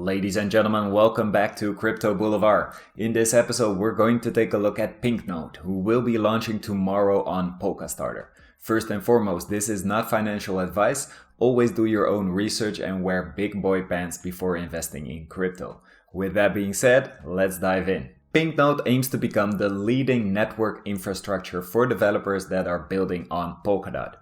Ladies and gentlemen, welcome back to Crypto Boulevard. In this episode, we're going to take a look at PinkNode, who will be launching tomorrow on Polkadot. First and foremost, this is not financial advice. Always do your own research and wear big boy pants before investing in crypto. With that being said, let's dive in. PinkNode aims to become the leading network infrastructure for developers that are building on Polkadot.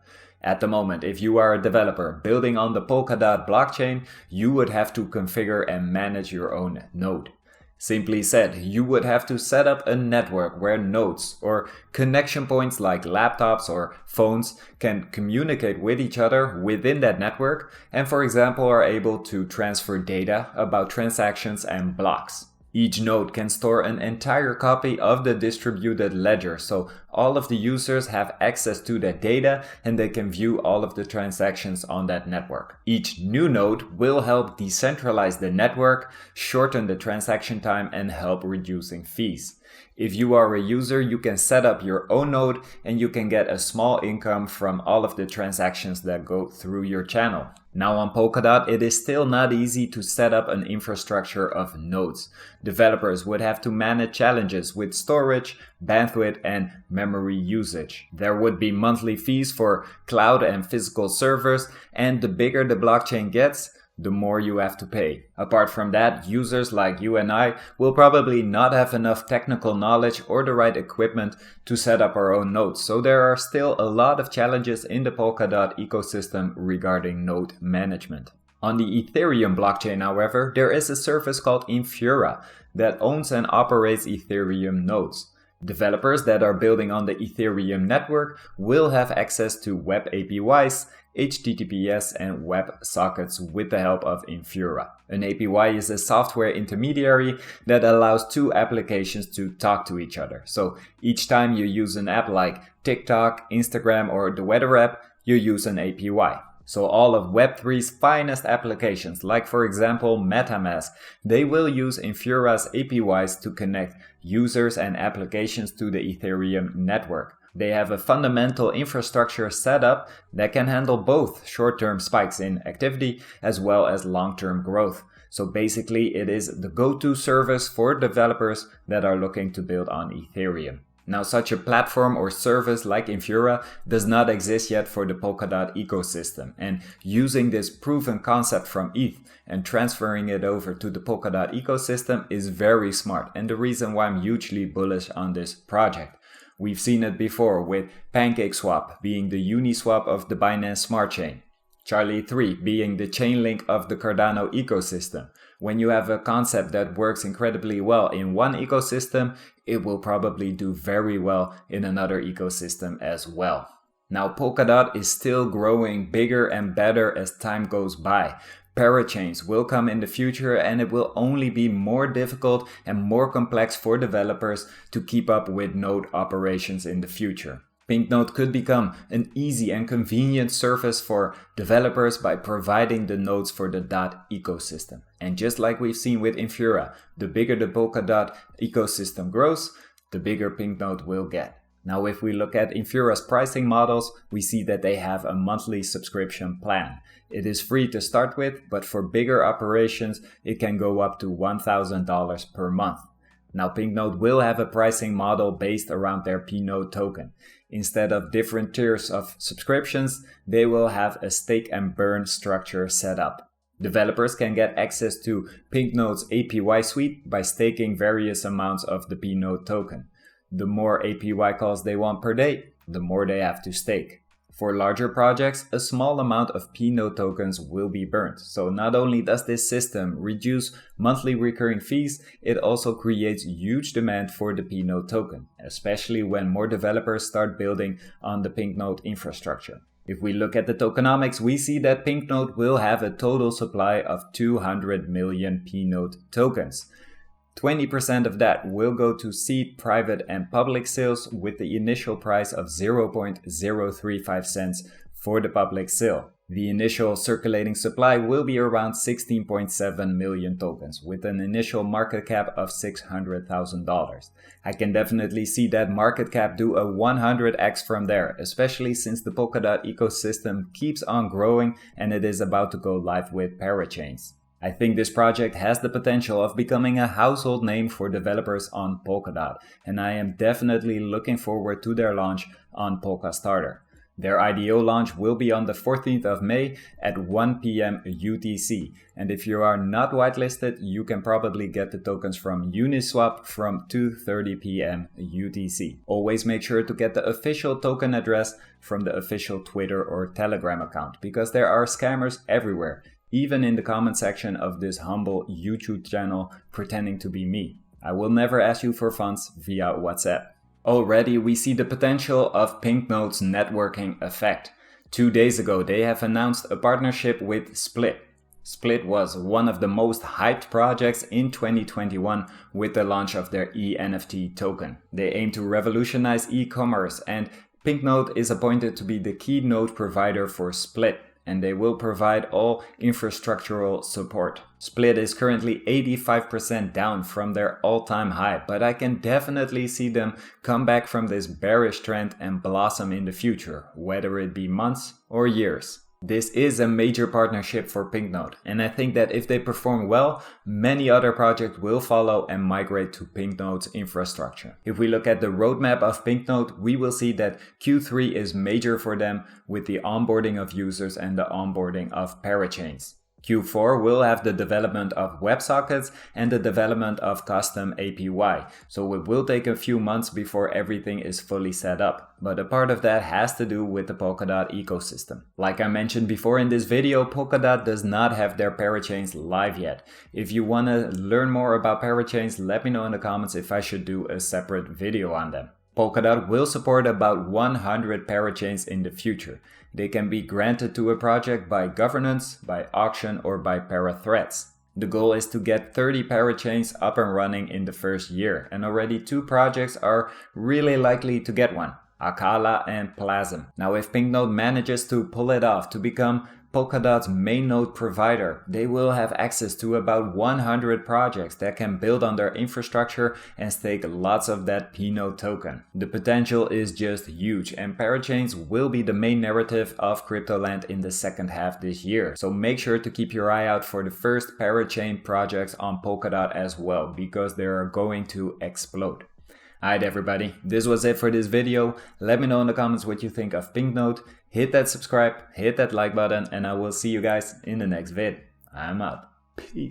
At the moment, if you are a developer building on the Polkadot blockchain, you would have to configure and manage your own node. Simply said, you would have to set up a network where nodes or connection points like laptops or phones can communicate with each other within that network and, for example, are able to transfer data about transactions and blocks. Each node can store an entire copy of the distributed ledger, so all of the users have access to that data and they can view all of the transactions on that network. Each new node will help decentralize the network, shorten the transaction time, and help reducing fees. If you are a user, you can set up your own node and you can get a small income from all of the transactions that go through your channel. Now on Polkadot, it is still not easy to set up an infrastructure of nodes. Developers would have to manage challenges with storage, bandwidth, and memory usage. There would be monthly fees for cloud and physical servers, and the bigger the blockchain gets, the more you have to pay. Apart from that, users like you and I will probably not have enough technical knowledge or the right equipment to set up our own nodes. So there are still a lot of challenges in the Polkadot ecosystem regarding node management. On the Ethereum blockchain, however, there is a service called Infura that owns and operates Ethereum nodes. Developers that are building on the Ethereum network will have access to web APIs, HTTPS, and web sockets with the help of Infura. An API is a software intermediary that allows two applications to talk to each other. So each time you use an app like TikTok, Instagram, or the weather app, you use an API. So all of Web3's finest applications, like for example MetaMask, they will use Infura's APIs to connect users and applications to the Ethereum network. They have a fundamental infrastructure set up that can handle both short-term spikes in activity as well as long-term growth. So basically it is the go-to service for developers that are looking to build on Ethereum. Now, such a platform or service like Infura does not exist yet for the Polkadot ecosystem, and using this proven concept from ETH and transferring it over to the Polkadot ecosystem is very smart, and the reason why I'm hugely bullish on this project. We've seen it before with PancakeSwap being the Uniswap of the Binance Smart Chain, Charlie 3 being the Chainlink of the Cardano ecosystem. When you have a concept that works incredibly well in one ecosystem, it will probably do very well in another ecosystem as well. Now, Polkadot is still growing bigger and better as time goes by. Parachains will come in the future and it will only be more difficult and more complex for developers to keep up with node operations in the future. PinkNode could become an easy and convenient service for developers by providing the nodes for the DOT ecosystem. And just like we've seen with Infura, the bigger the Polkadot ecosystem grows, the bigger PinkNode will get. Now, if we look at Infura's pricing models, we see that they have a monthly subscription plan. It is free to start with, but for bigger operations, it can go up to $1,000 per month. Now, PinkNode will have a pricing model based around their PinkNode token. Instead of different tiers of subscriptions, they will have a stake and burn structure set up. Developers can get access to PinkNode's API suite by staking various amounts of the PinkNode token. The more API calls they want per day, the more they have to stake. For larger projects, a small amount of PinkNode tokens will be burned. So not only does this system reduce monthly recurring fees, it also creates huge demand for the PinkNode token, especially when more developers start building on the PinkNode infrastructure. If we look at the tokenomics, we see that PinkNode will have a total supply of 200 million PinkNode tokens. 20% of that will go to seed, private, and public sales with the initial price of 0.035 cents for the public sale. The initial circulating supply will be around 16.7 million tokens with an initial market cap of $600,000. I can definitely see that market cap do a 100x from there, especially since the Polkadot ecosystem keeps on growing and it is about to go live with parachains. I think this project has the potential of becoming a household name for developers on Polkadot, and I am definitely looking forward to their launch on Polkastarter. Their IDO launch will be on the 14th of May at 1 p.m. UTC, and if you are not whitelisted, you can probably get the tokens from Uniswap from 2:30 p.m. UTC. Always make sure to get the official token address from the official Twitter or Telegram account, because there are scammers everywhere, even in the comment section of this humble YouTube channel pretending to be me. I will never ask you for funds via WhatsApp. Already we see the potential of PinkNode's networking effect. 2 days ago they have announced a partnership with Split. Split was one of the most hyped projects in 2021 with the launch of their eNFT token. They aim to revolutionize e-commerce, and PinkNode is appointed to be the key node provider for Split, and they will provide all infrastructural support. Split is currently 85% down from their all-time high, but I can definitely see them come back from this bearish trend and blossom in the future, whether it be months or years. This is a major partnership for PinkNode, and I think that if they perform well, many other projects will follow and migrate to PinkNode's infrastructure. If we look at the roadmap of PinkNode, we will see that Q3 is major for them with the onboarding of users and the onboarding of parachains. Q4 will have the development of WebSockets and the development of custom APY, so it will take a few months before everything is fully set up, but a part of that has to do with the Polkadot ecosystem. Like I mentioned before in this video, Polkadot does not have their parachains live yet. If you want to learn more about parachains, let me know in the comments if I should do a separate video on them. Polkadot will support about 100 parachains in the future. They can be granted to a project by governance, by auction, or by parathreads. The goal is to get 30 parachains up and running in the first year, and already 2 projects are really likely to get one, Akala and Plasm. Now if PinkNode manages to pull it off to become Polkadot's main node provider, they will have access to about 100 projects that can build on their infrastructure and stake lots of that PinkNode token. The potential is just huge, and parachains will be the main narrative of Cryptoland in the second half this year. So make sure to keep your eye out for the first parachain projects on Polkadot as well, because they are going to explode. Alright everybody, this was it for this video. Let me know in the comments what you think of PinkNode. Hit that subscribe, hit that like button, and I will see you guys in the next vid. I'm out. Peace.